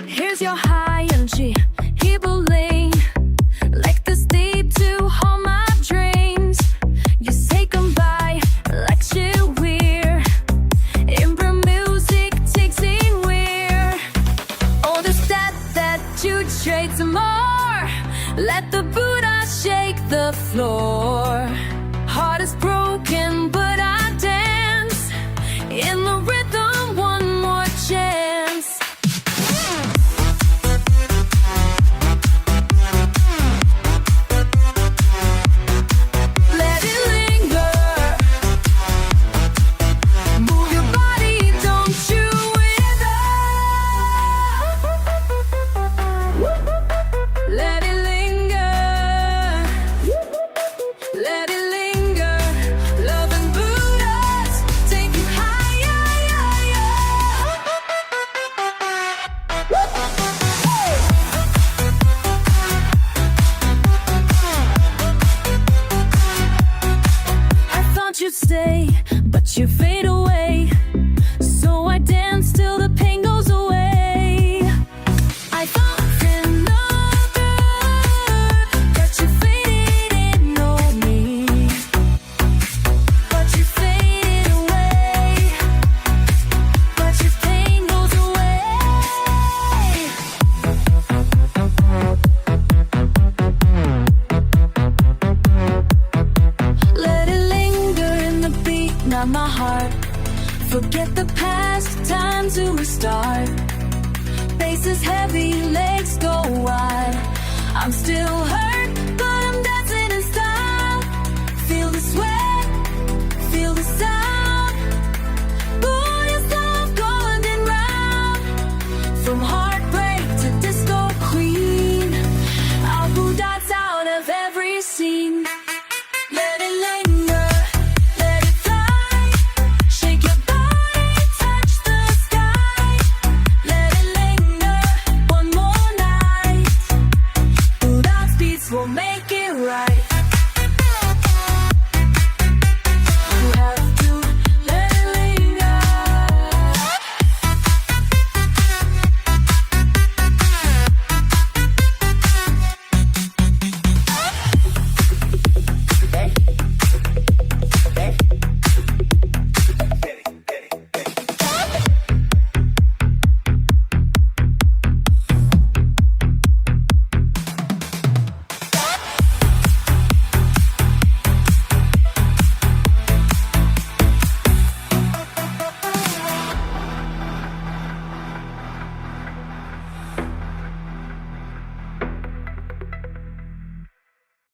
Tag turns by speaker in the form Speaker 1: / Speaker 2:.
Speaker 1: Here's your high and G, hibuling. Like the steep to all my dreams. You say goodbye like you weird. Impro music takes it weird. Oh, the stat that you trade some more. Let the Budots shake the floor. Heart is broken, but I dance in the rhythm. One more chance. Let it linger. Move your body, don't you wither. Let it linger. Let it linger. Love and Budots take you higher. I thought you'd stay, but you fade away. So I dance till the pain goes away. I thought another, but you faded in no me. But you faded away. But your pain goes away. Let it linger in the beat, not my heart. Forget the past, time to restart. Face is heavy, legs go wide. I'm still hurt.